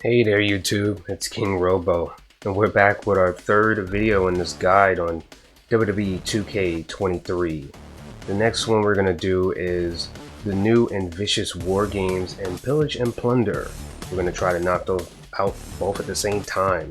Hey there YouTube, it's King Robo, and we're back with our third video in this guide on WWE 2K23. The next one we're going to do is the new and Vicious WarGames and Pillage and Plunder. We're going to try to knock those out both at the same time.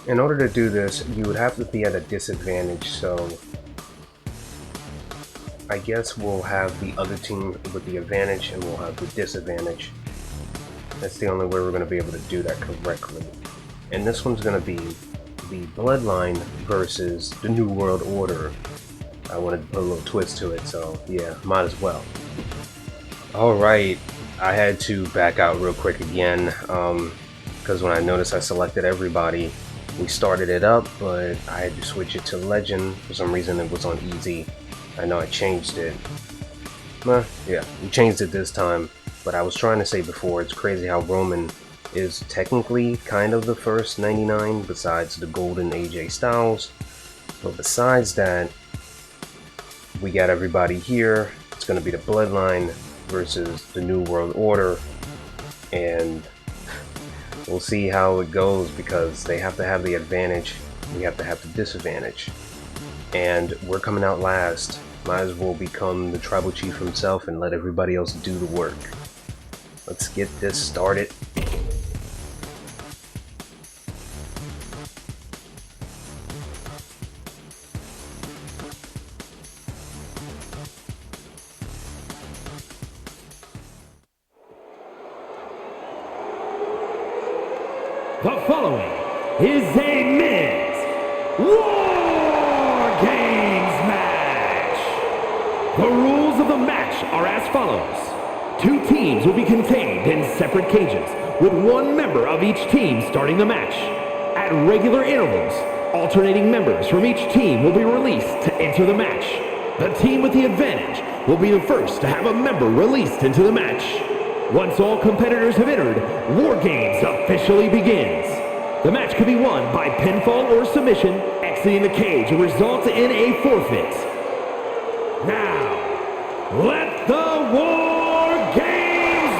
In order to do this, you would have to be at a disadvantage, so I guess we'll have the other team with the advantage and we'll have the disadvantage. That's the only way we're going to be able to do that correctly. And this one's going to be the Bloodline versus the New World Order. I wanted to put a little twist to it, so yeah, might as well. Alright, I had to back out real quick again, because when I noticed I selected everybody, we started it up, but I had to switch it to Legend. For some reason it was on easy. I know I changed it. Yeah, we changed it this time. But I was trying to say before, it's crazy how Roman is technically kind of the first 99 besides the golden AJ Styles. But besides that, we got everybody here. It's going to be the Bloodline versus the New World Order. And we'll see how it goes because they have to have the advantage, we have to have the disadvantage. And we're coming out last. Might as well become the tribal chief himself and let everybody else do the work. Let's get this started. The following is a men's War Games match. The rules of the match are as follows. Two teams will be contained in separate cages, with one member of each team starting the match. At regular intervals, alternating members from each team will be released to enter the match. The team with the advantage will be the first to have a member released into the match. Once all competitors have entered, War Games officially begins. The match can be won by pinfall or submission. Exiting the cage will result in a forfeit. Now, let the War Games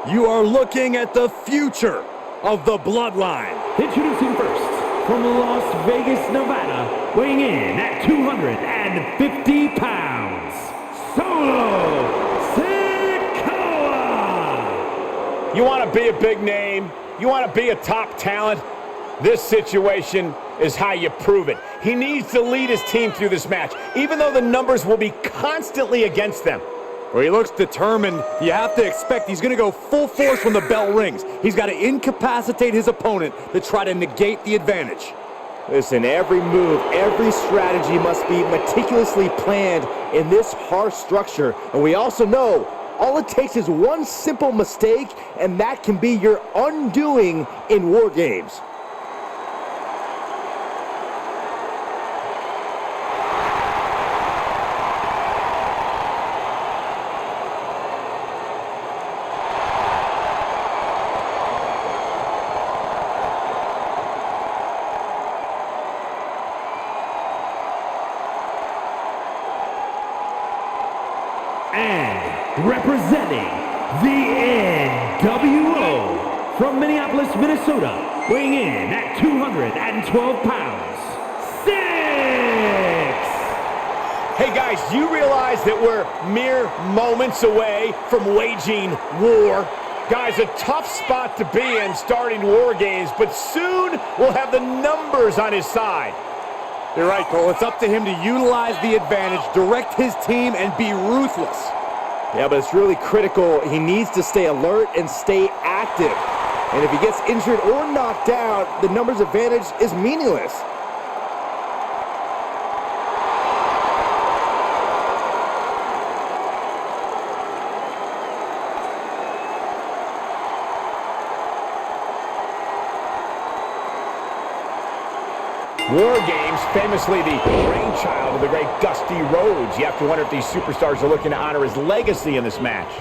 begin! You are looking at the future of the Bloodline. Introducing first, from Las Vegas, Nevada, weighing in at 250 pounds, Solo Sikoa! You want to be a big name? You want to be a top talent? This situation is how you prove it. He needs to lead his team through this match, even though the numbers will be constantly against them. Well, he looks determined. You have to expect he's going to go full force when the bell rings. He's got to incapacitate his opponent to try to negate the advantage. Listen, every move, every strategy must be meticulously planned in this harsh structure. And we also know all it takes is one simple mistake, and that can be your undoing in War Games. And representing the NWO from Minneapolis, Minnesota, weighing in at 212 pounds, Six! Hey guys, you realize that we're mere moments away from waging war? Guys, a tough spot to be in starting War Games, but soon we'll have the numbers on his side. You're right, Cole. It's up to him to utilize the advantage, direct his team, and be ruthless. Yeah, but it's really critical. He needs to stay alert and stay active. And if he gets injured or knocked out, the numbers advantage is meaningless. WarGames, famously the brainchild of the great Dusty Rhodes. You have to wonder if these superstars are looking to honor his legacy in this match.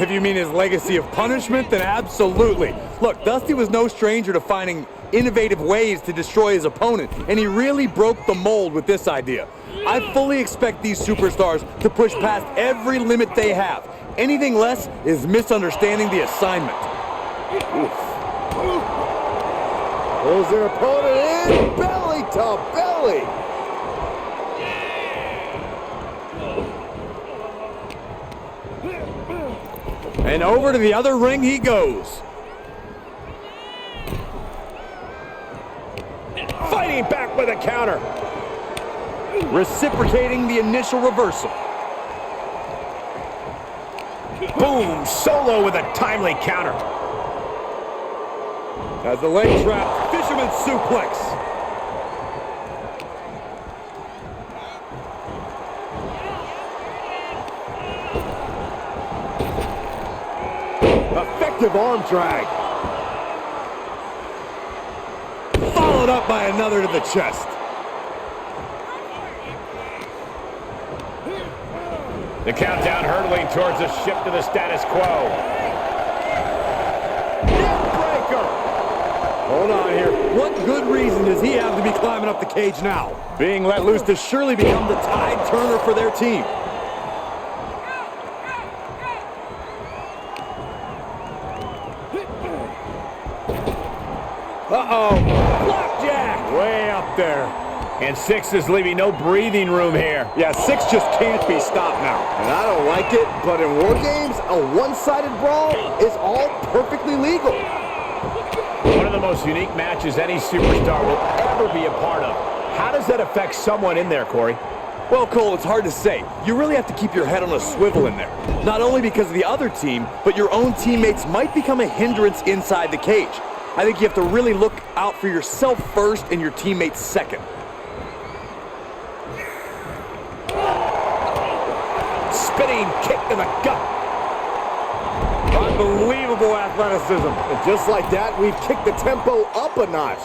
If you mean his legacy of punishment, then absolutely. Look, Dusty was no stranger to finding innovative ways to destroy his opponent, and he really broke the mold with this idea. I fully expect these superstars to push past every limit they have. Anything less is misunderstanding the assignment. Pulls their opponent in, belly to belly. And over to the other ring he goes. Fighting back with a counter. Reciprocating the initial reversal. Boom, solo with a timely counter. As the leg trap, fisherman suplex. Effective arm drag. Followed up by another to the chest. The countdown hurtling towards a shift to the status quo. Neckbreaker. Hold on here. What good reason does he have to be climbing up the cage now? Being let loose to surely become the tide turner for their team. Uh-oh. Blackjack. Way up there. And 6 is leaving no breathing room here. Yeah, 6 just can't be stopped now. And I don't like it, but in WarGames, a one-sided brawl is all perfectly legal. One of the most unique matches any superstar will ever be a part of. How does that affect someone in there, Corey? Well, Cole, it's hard to say. You really have to keep your head on a swivel in there. Not only because of the other team, but your own teammates might become a hindrance inside the cage. I think you have to really look out for yourself first and your teammates second. Spinning kick to the gut. Unbelievable athleticism. And just like that, we've kicked the tempo up a notch.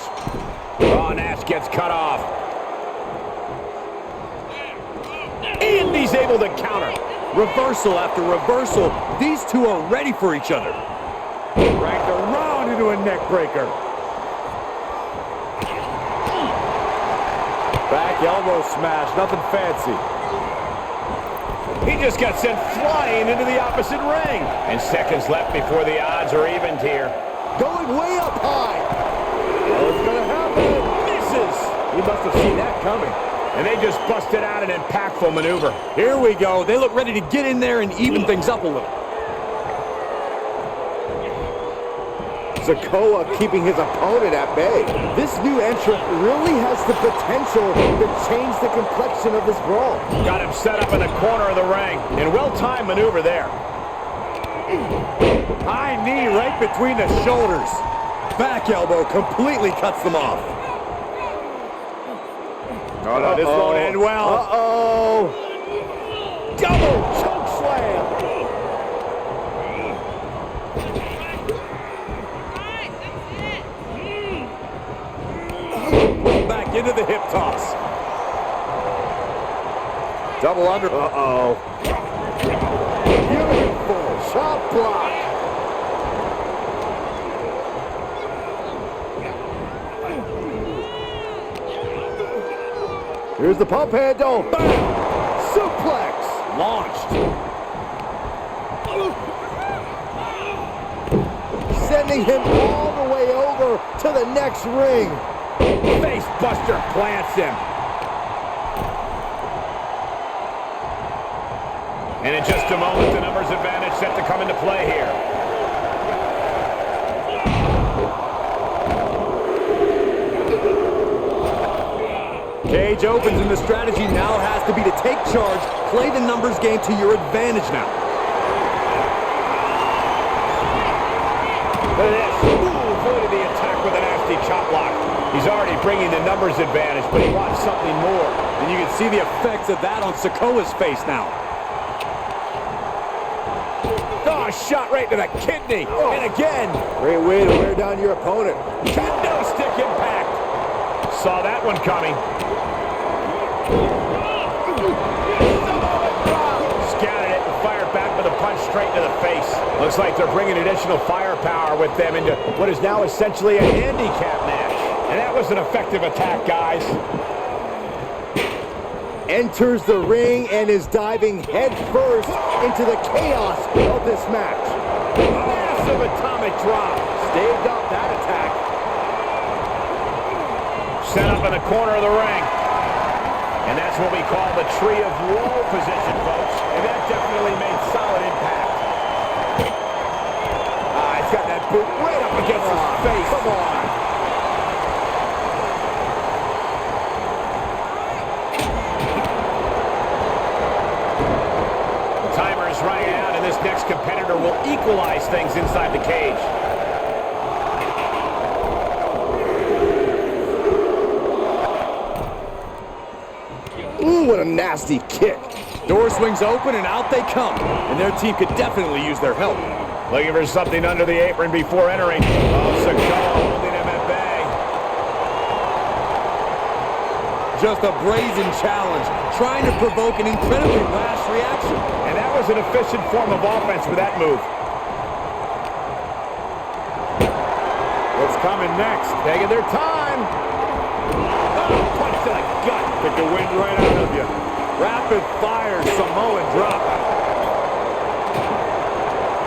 Oh, Nash gets cut off. And he's able to counter. Reversal after reversal. These two are ready for each other. Dragged around into a neck breaker. Back elbow smash, nothing fancy. He just got sent flying into the opposite ring. And seconds left before the odds are evened here. Going way up high. What's gonna happen? Misses. He must have seen that coming. And they just busted out an impactful maneuver. Here we go. They look ready to get in there and even things up a little. Sikoa keeping his opponent at bay. This new entrant really has the potential to change the complexion of this brawl. Got him set up in the corner of the ring. And well-timed maneuver there. High knee right between the shoulders. Back elbow completely cuts them off. Oh, no, this won't end well. Uh-oh. Double choke slam. Back into the hip toss. Double under. Uh-oh. Beautiful chop block. Here's the pump handle. Bam! Suplex. Launched. Sending him all the way over to the next ring. Face buster plants him. And in just a moment, the numbers advantage set to come into play here. Cage opens and the strategy now has to be to take charge, play the numbers game to your advantage now. Look at this. Ooh, avoided the attack with a nasty chop block. He's already bringing the numbers advantage, but he wants something more. And you can see the effects of that on Sikoa's face now. Oh, shot right to the kidney. And again. Great way to wear down your opponent. Kendo stick impact. Saw that one coming. Scouted it and fired back with a punch straight to the face. Looks like they're bringing additional firepower with them into what is now essentially a handicap match. And that was an effective attack, guys. Enters the ring and is diving headfirst into the chaos of this match. Massive atomic drop. Staved off that attack. Set up in the corner of the ring. And that's what we call the tree of woe position, folks. And that definitely made solid impact. He's got that boot right up against his face. Come on. Timer is running out, and this next competitor will equalize things inside the cage. Ooh, what a nasty kick. Door swings open and out they come. And their team could definitely use their help. Looking for something under the apron before entering. Oh, Sakala holding him at bay. Just a brazen challenge, trying to provoke an incredibly rash reaction. And that was an efficient form of offense for that move. What's coming next? Taking their time. Oh, punch to the gut. Took the wind right out of you. Rapid fire Samoan drop.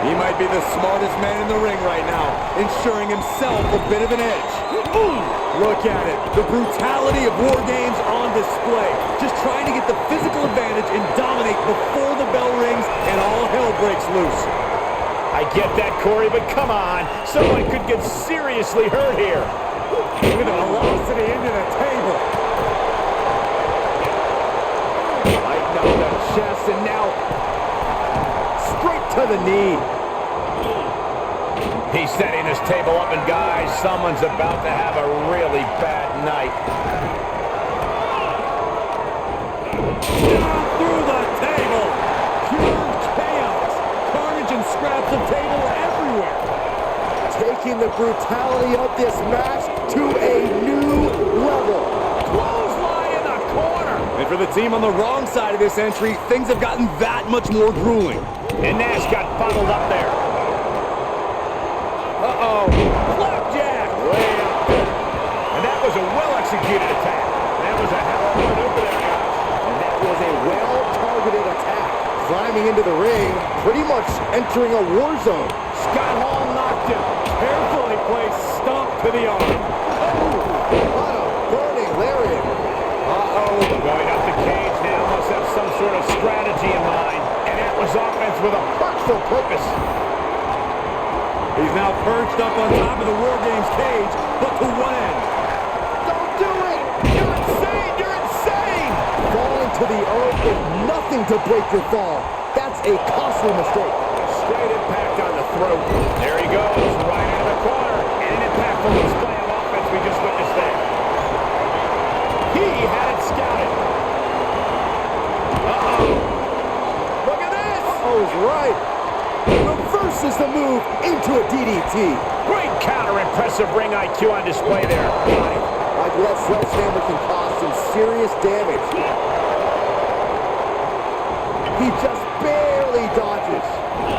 He might be the smartest man in the ring right now, ensuring himself a bit of an edge. Ooh, look at it. The brutality of War Games on display. Just trying to get the physical advantage and dominate before the bell rings and all hell breaks loose. I get that, Corey, but come on. Someone could get seriously hurt here. Look at the velocity into the table. Lighten up the chest and now straight to the knee. He's setting his table up, and guys, someone's about to have a really bad night. Down through the table. Pure chaos. Carnage and scraps of table everywhere. Taking the brutality of this match to a new level. Clothesline in the corner. And for the team on the wrong side of this entry, things have gotten that much more grueling. And Nash got bottled up there. Uh-oh. Flapjack. Way up there. And that was a well-executed attack. That was a hell of a maneuver there, guys. And that was a well-targeted attack. Climbing into the ring, pretty much entering a war zone. Scott Hall knocked him. Carefully placed stomp to the arm. Oh, what a burning lariat. Uh-oh. Going up the cage now must have some sort of strategy in mind. And that was offense with a hurtful purpose. He's now perched up on top of the War Games cage, but to what end? Don't do it! You're insane! You're insane! Falling to the earth with nothing to break your fall. That's a costly mistake. Straight impact on the throat. There he goes, right into the corner. And an impactful display of offense we just witnessed there. He had it scouted. Uh-oh. Look at this! Uh-oh's right. Reverses the move into a DDT. Great counter, impressive ring IQ on display there. Like that sledgehammer can cause some serious damage. He just barely dodges.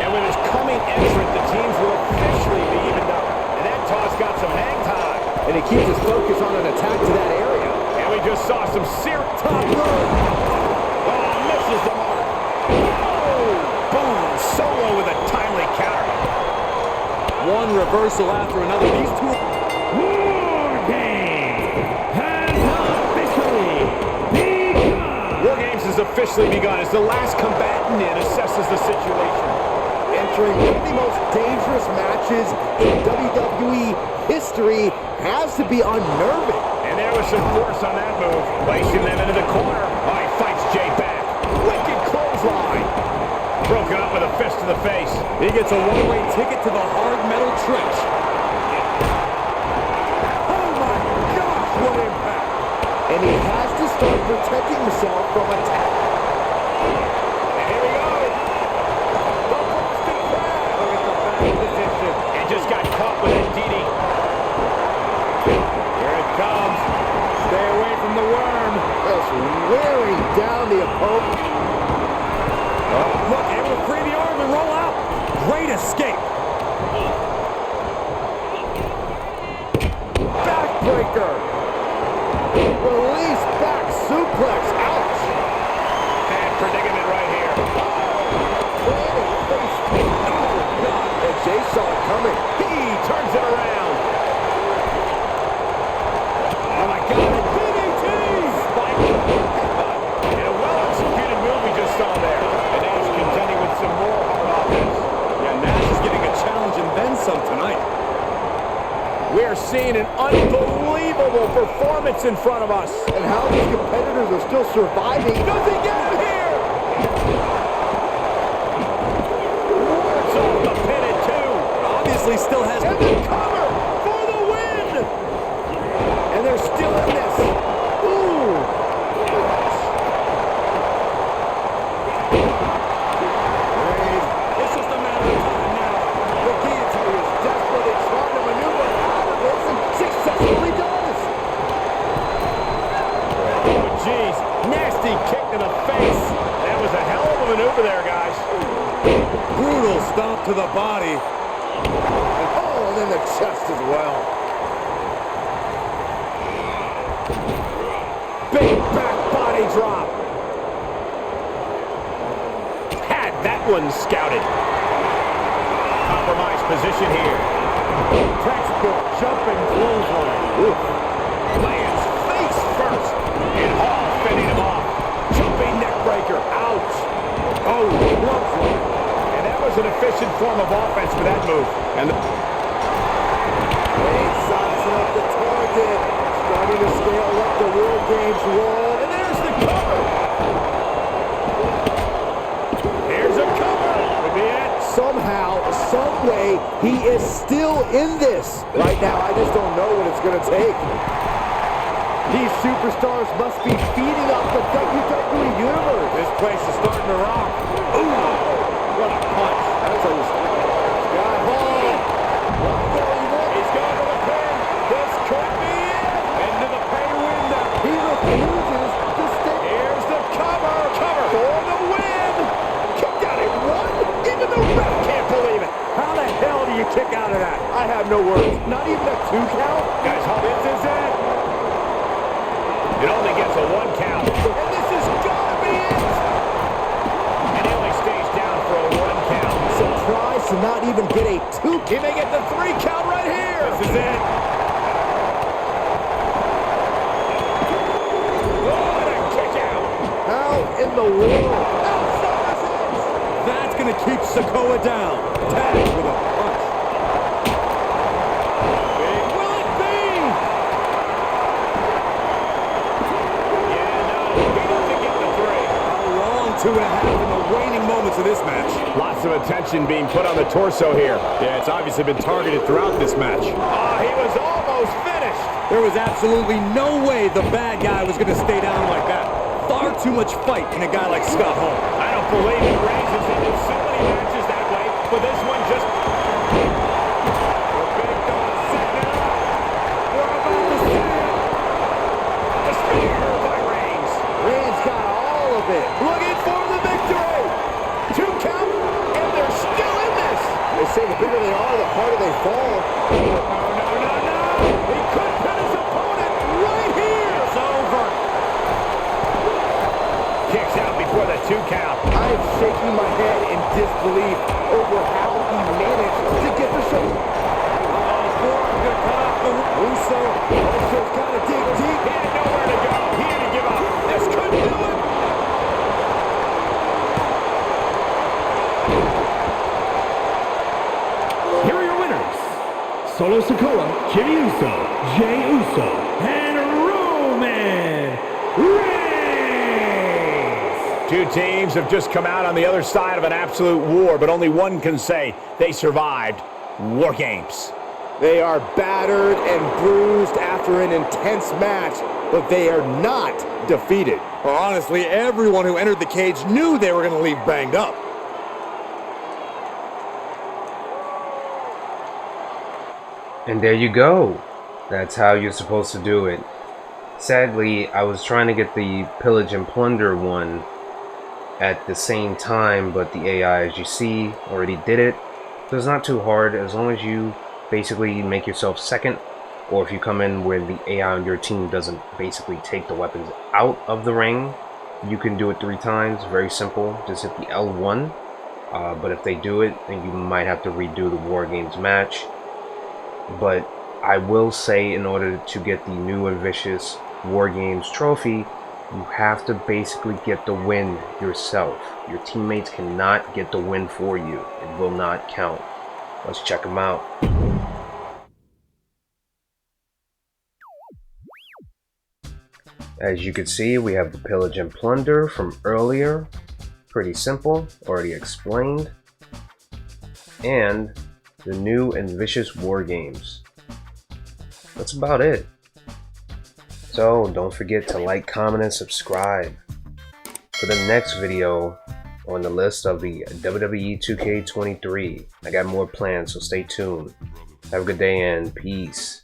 And with his coming entrant, the teams will officially be evened up. And that toss got some hang time. And he keeps his focus on an attack to that area. And we just saw some serious top rope. Oh, misses the mark. Oh, boom, solo with a timely counter. One reversal after another. These two... War Games has officially begun. War Games has officially begun as the last combatant in assesses the situation. Entering one of the most dangerous matches in WWE history has to be unnerving. And there was some force on that move, placing them into the corner. Oh, he fights Jay back. Wicked clothesline. Broken up with a fist to the face. He gets a one-way ticket to the hard metal trench. Oh my gosh, what impact! And he has to start protecting himself from attack. And here we go. The Boston Crab. Look at the back position. And just got caught with a DD. Here it comes. escape. Backbreaker. Release back suplex. Ouch. Bad predicament right here. And Jay saw it coming. He turns it around. Oh my God, DDT! And a well-executed move we just saw there. And Nash contending with some more hard offense. Yeah, Nash is getting a challenge and then some tonight. We're seeing an unbelievable performance in front of us. And how these competitors are still surviving. Does he get him here? Works off the pin at 2. Obviously still has... And the cover for the win. And they're still in this. Ooh. It's just a matter of time now. The guillotine is desperately trying to maneuver out of this and successfully does. Oh, jeez. Nasty kick to the face. That was a hell of a maneuver there, guys. Brutal stomp to the body. Oh, and then the chest as well. Big back body drop. Had that one scouted. Compromised position here. Textbook jumping clothesline. Lands face first. And Hall fending him off. Jumping neck breaker. Ouch. Oh, clothesline. And that was an efficient form of offense for that move. And Wade sizing up the target. Starting to scale up the War Games wall. And there's the cover. Here's a cover. Could be it. Somehow, some way, he is still in this. Right now, I just don't know what it's going to take. These superstars must be feeding off the WWE Universe. This place is starting to rock. Ooh. What a punch. That's a Scott Hall. He's going to the pin. This could be it. Into the pay window. He refuses to stay. Here's the cover. Cover for the win. Kick out at 1. Even the ref can't believe it. How the hell do you kick out of that? I have no words. Not even a 2 count? Guys, this is it. It only gets a 1 count. And this is gonna be it. And he only stays down for a 1 count. Surprised to not even get a 2. He may get the 3 count right here. This is it. What a kick out. How in the world? That's going to keep Sikoa down. Tag with a punch. Big will it be? Yeah, no, he doesn't get the 3. A long 2.5 in the waning moments of this match. Lots of attention being put on the torso here. Yeah, it's obviously been targeted throughout this match. He was almost finished. There was absolutely no way the bad guy was going to stay down like that. Far too much fight in a guy like Scott Hall. I don't believe it raises into so many matches that way, but this one just... The big dog setting it up. We're about to see it. The spear by Reigns. Reigns got all of it. Looking for the victory. 2 count, and they're still in this. They say the bigger they are, the harder they fall. No. He could pin his opponent right here. It's over. Kicks out before the 2 count. I'm shaking my head in disbelief over how he managed to get the show. Russo's got to dig deep. He had nowhere to go. He had to give up. This could do it. Here are your winners. Solo Sikoa, Jimmy Uso, Jey Uso, and Roman Reigns. 2 teams have just come out on the other side of an absolute war, but only one can say they survived War Games. They are battered and bruised after an intense match, but they are not defeated. Well, honestly, everyone who entered the cage knew they were going to leave banged up. And there you go. That's how you're supposed to do it. Sadly, I was trying to get the Pillage and Plunder one at the same time, but the AI, as you see, already did it. So it's not too hard, as long as you basically make yourself second, or if you come in where the AI on your team doesn't basically take the weapons out of the ring, you can do it 3 times. Very simple. Just hit the L1. But if they do it, then you might have to redo the WarGames match. But I will say, in order to get the new and Vicious WarGames trophy, you have to basically get the win yourself. Your teammates cannot get the win for you. It will not count. Let's check them out. As you can see, we have the Pillage and Plunder from earlier. Pretty simple, already explained. And the new and Vicious WarGames. That's about it. So don't forget to like, comment, and subscribe for the next video on the list of the WWE 2K23. I got more plans, so stay tuned. Have a good day and peace.